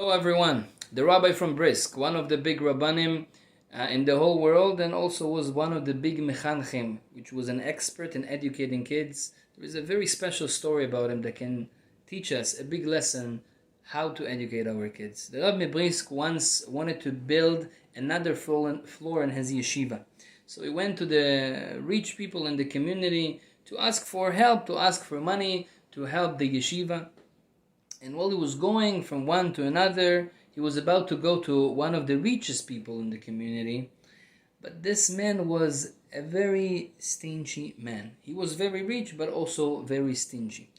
Hello everyone, the rabbi from Brisk, one of the big rabbanim in the whole world, and also was one of the big mechanchim, which was an expert in educating kids. There is a very special story about him that can teach us a big lesson how to educate our kids. The Rabbi Brisk once wanted to build another floor in his yeshiva. So he went to the rich people in the community to ask for help, to ask for money, to help the yeshiva. And while he was going from one to another, he was about to go to one of the richest people in the community. But this man was a very stingy man. He was very rich, but also very stingy.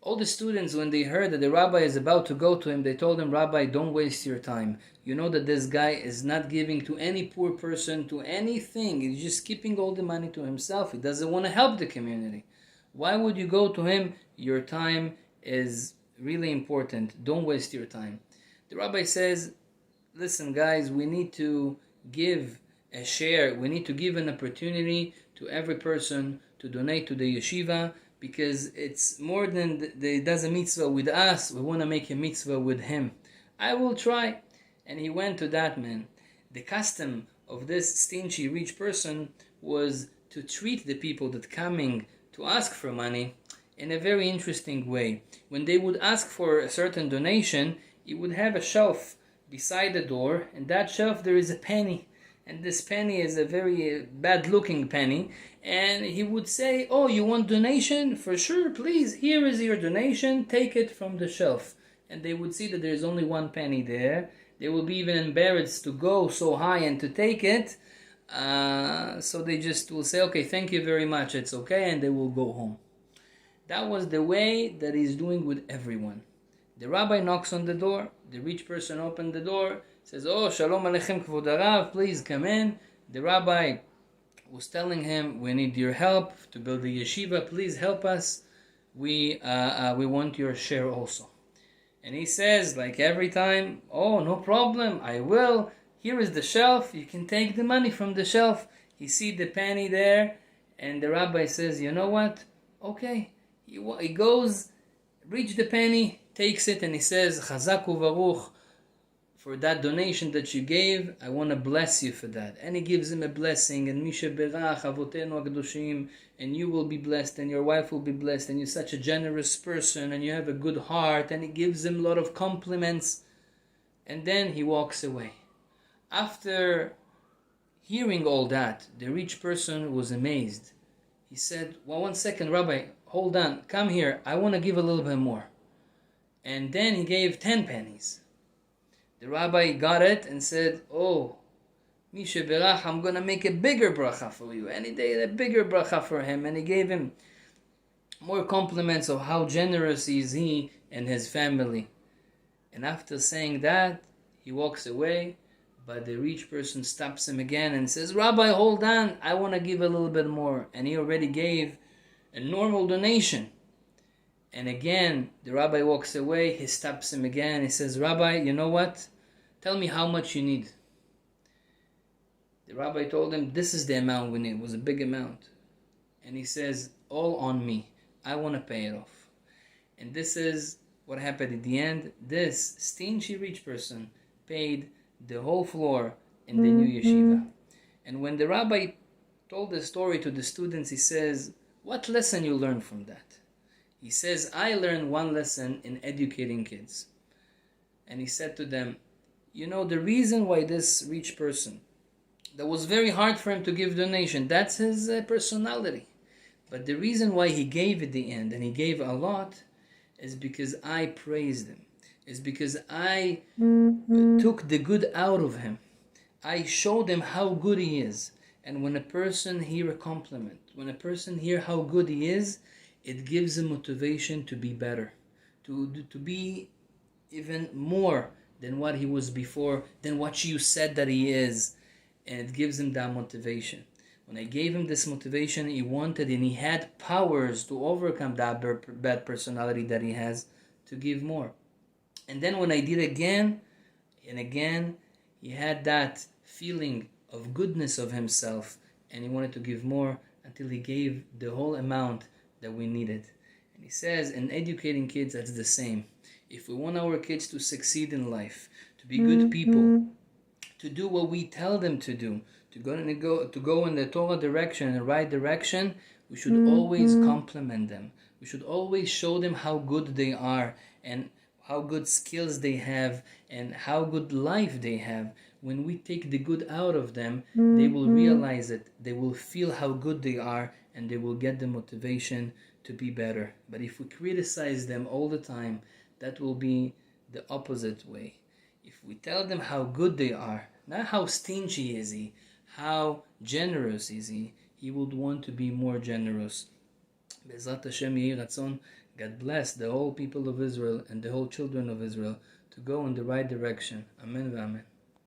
All the students, when they heard that the rabbi is about to go to him, they told him, "Rabbi, don't waste your time. You know that this guy is not giving to any poor person, to anything. He's just keeping all the money to himself. He doesn't want to help the community. Why would you go to him? Your time is really important. Don't waste your time." The rabbi says, "Listen guys, we need to give a share. We need to give an opportunity to every person to donate to the yeshiva, because it's more than he does a mitzvah with us. We want to make a mitzvah with him. I will try." And he went to that man. The custom of this stingy rich person was to treat the people that coming to ask for money in a very interesting way. When they would ask for a certain donation, he would have a shelf beside the door, and that shelf there is a penny, and this penny is a very bad looking penny, and he would say, "Oh, you want donation? For sure, please, here is your donation, take it from the shelf." And they would see that there is only one penny there. They will be even embarrassed to go so high and to take it, so they just will say, "Okay, thank you very much, it's okay," and they will go home. That was the way that he's doing with everyone. The rabbi knocks on the door. The rich person opens the door, says, "Oh, shalom aleichem kvod harav, please come in." The rabbi was telling him, "We need your help to build the yeshiva. Please help us. We want your share also." And he says, like every time, "Oh, no problem, I will. Here is the shelf. You can take the money from the shelf." He sees the penny there, and the rabbi says, "You know what? Okay." He goes, reach the penny, takes it, and he says, "Chazak u'varuch, for that donation that you gave, I want to bless you for that." And he gives him a blessing, and Misha berach avotenu hakadoshim, and you will be blessed, and your wife will be blessed, and you're such a generous person, and you have a good heart, and he gives him a lot of compliments. And then he walks away. After hearing all that, the rich person was amazed. He said, "Well, 1 second, Rabbi, hold on, come here, I want to give a little bit more." And then he gave 10 pennies. The rabbi got it and said, "Oh, Misha berach, I'm going to make a bigger bracha for you." And he did a bigger bracha for him, and he gave him more compliments of how generous is he and his family. And after saying that, he walks away, but the rich person stops him again and says, "Rabbi, hold on, I want to give a little bit more." And he already gave a normal donation. And again, the rabbi walks away, he stops him again, he says, "Rabbi, you know what? Tell me how much you need." The rabbi told him, "This is the amount we need." It was a big amount. And he says, "All on me. I want to pay it off." And this is what happened at the end. This stingy rich person paid the whole floor in the new yeshiva. And when the rabbi told the story to the students, he says, "What lesson you learned from that?" He says, "I learned one lesson in educating kids." And he said to them, "You know, the reason why this rich person, that was very hard for him to give donation, that's his personality. But the reason why he gave at the end, and he gave a lot, is because I praised him. Is because I took the good out of him. I showed him how good he is." And when a person hears a compliment, when a person hears how good he is, it gives him motivation to be better, to be even more than what he was before, than what you said that he is. And it gives him that motivation. When I gave him this motivation, he wanted, and he had powers to overcome that bad personality that he has, to give more. And then when I did again and again, he had that feeling of goodness of himself, and he wanted to give more until he gave the whole amount that we needed. And he says, in educating kids, that's the same. If we want our kids to succeed in life, to be good people, to do what we tell them to do, to go in the Torah direction, in the right direction, we should always compliment them. We should always show them how good they are and how good skills they have and how good life they have. When we take the good out of them, they will realize it. They will feel how good they are and they will get the motivation to be better. But if we criticize them all the time, that will be the opposite way. If we tell them how good they are, not how stingy is he, how generous is he would want to be more generous. Be'ezrat Hashem Yehi Ratzon, God bless the whole people of Israel and the whole children of Israel to go in the right direction. Amen v'amen.